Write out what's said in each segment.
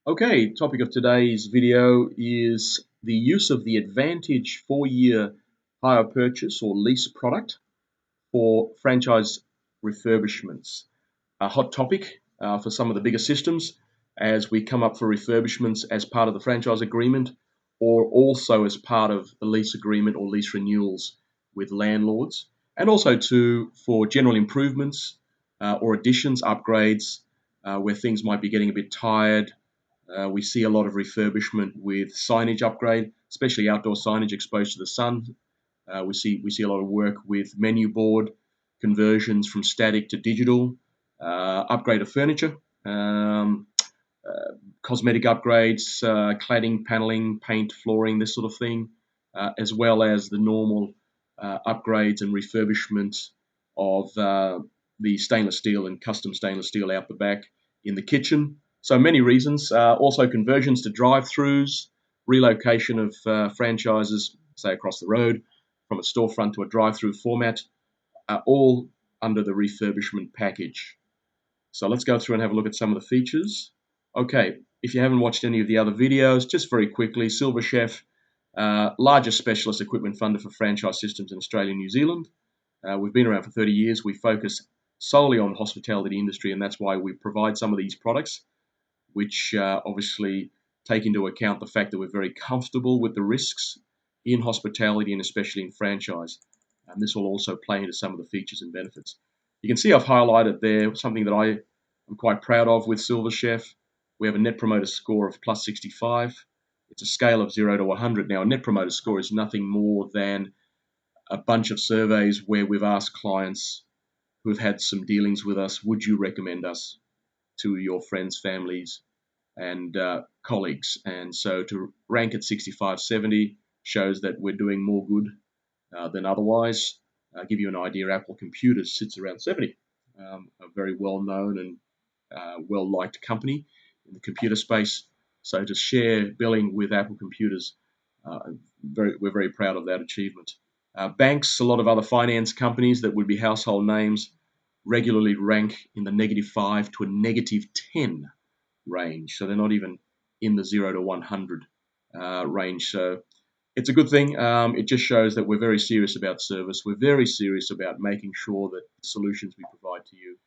Okay, topic of today's video is the use of the Advantage 4-year hire purchase or lease product for franchise refurbishments. A hot topic for some of the bigger systems as we come up for refurbishments as part of the franchise agreement or also as part of the lease agreement or lease renewals with landlords, and also for general improvements or additions, upgrades, where things might be getting a bit tired. We see a lot of refurbishment with signage upgrade, especially outdoor signage exposed to the sun. We see a lot of work with menu board conversions from static to digital, upgrade of furniture, cosmetic upgrades, cladding, paneling, paint, flooring, this sort of thing, as well as the normal upgrades and refurbishment of the stainless steel and custom stainless steel out the back in the kitchen. So many reasons. Also conversions to drive-throughs, relocation of franchises, say across the road from a storefront to a drive-through format, all under the refurbishment package. So let's go through and have a look at some of the features. Okay, if you haven't watched any of the other videos, just very quickly, Silver Chef, largest specialist equipment funder for franchise systems in Australia and New Zealand. We've been around for 30 years. We focus solely on the hospitality industry, and that's why we provide some of these products, which obviously take into account the fact that we're very comfortable with the risks in hospitality and especially in franchise. And this will also play into some of the features and benefits. You can see I've highlighted there something that I am quite proud of with Silver Chef. We have a Net Promoter Score of plus 65. It's a scale of 0 to 100. Now, a Net Promoter Score is nothing more than a bunch of surveys where we've asked clients who have had some dealings with us, would you recommend us to your friends, families, and colleagues? And so to rank at 65, 70 shows that we're doing more good than otherwise. I'll give you an idea, Apple Computers sits around 70, a very well-known and well-liked company in the computer space. So to share billing with Apple Computers, we're very proud of that achievement. Banks, a lot of other finance companies that would be household names, regularly rank in the -5 to a -10 range. So they're not even in the 0 to 100 range. So it's a good thing. It just shows that we're very serious about service. We're very serious about making sure that the solutions we provide to you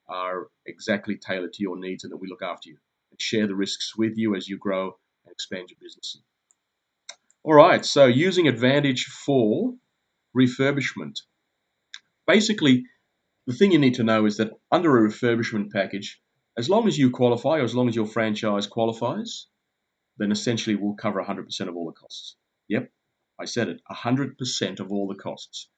are exactly tailored to your needs and that we look after you and share the risks with you as you grow and expand your business. All right, so using Advantage for refurbishment. Basically, the thing you need to know is that under a refurbishment package, as long as you qualify or as long as your franchise qualifies, then essentially we'll cover 100% of all the costs. Yep, I said it, 100% of all the costs.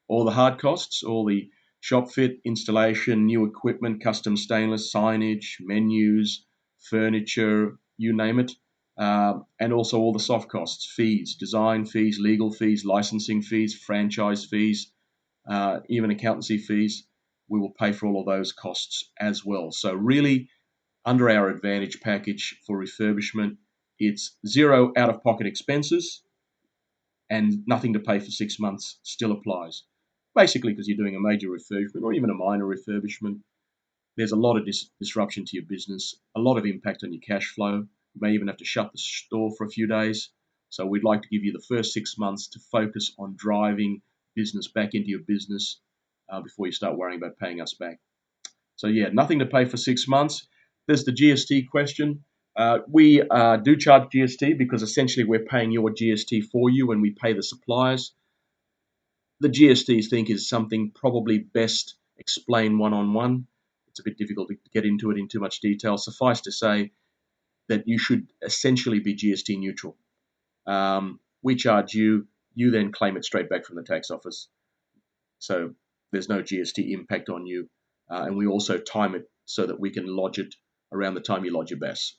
All the hard costs, all the shop fit, installation, new equipment, custom stainless, signage, menus, furniture, you name it. And also all the soft costs, fees, design fees, legal fees, licensing fees, franchise fees, even accountancy fees. We will pay for all of those costs as well. So really, under our Advantage package for refurbishment, it's zero out-of-pocket expenses and nothing to pay for 6 months still applies. Basically, because you're doing a major refurbishment or even a minor refurbishment, there's a lot of disruption to your business, a lot of impact on your cash flow. You may even have to shut the store for a few days. So we'd like to give you the first 6 months to focus on driving business back into your business before you start worrying about paying us back. So yeah, nothing to pay for 6 months. There's the GST question. We do charge GST because essentially we're paying your GST for you when we pay the suppliers. The GST thing is something probably best explained one-on-one. It's a bit difficult to get into it in too much detail. Suffice to say that you should essentially be GST neutral. We charge you, you then claim it straight back from the tax office. So there's no GST impact on you. And we also time it so that we can lodge it around the time you lodge your BAS.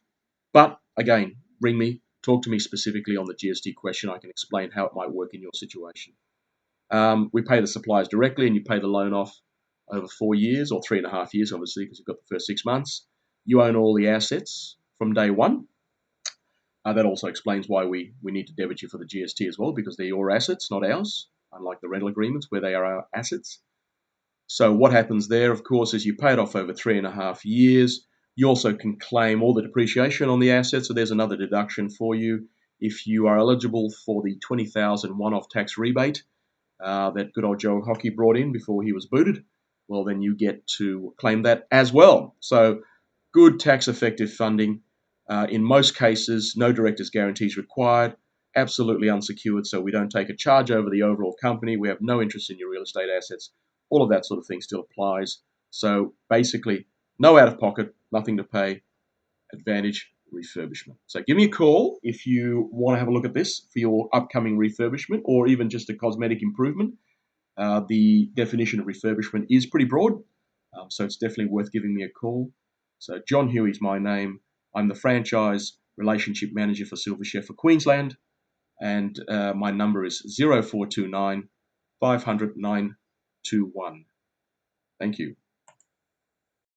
But again, ring me, talk to me specifically on the GST question. I can explain how it might work in your situation. We pay the suppliers directly, and you pay the loan off over 4 years or 3.5 years, obviously, because you've got the first 6 months. You own all the assets from day one. That also explains why we need to debit you for the GST as well, because they're your assets, not ours, unlike the rental agreements where they are our assets. So what happens there, of course, is you pay it off over 3.5 years. You also can claim all the depreciation on the asset, so there's another deduction for you. If you are eligible for the 20,000 one-off tax rebate that good old Joe Hockey brought in before he was booted, well, then you get to claim that as well. So good tax-effective funding. In most cases, no director's guarantees required, absolutely unsecured, so we don't take a charge over the overall company. We have no interest in your real estate assets. All of that sort of thing still applies. So basically, no out-of-pocket, nothing to pay, advantage refurbishment. So give me a call if you want to have a look at this for your upcoming refurbishment or even just a cosmetic improvement. The definition of refurbishment is pretty broad, so it's definitely worth giving me a call. So John Huey's my name. I'm the franchise relationship manager for Silver Chef for Queensland, and my number is 0429 500 921. Thank you.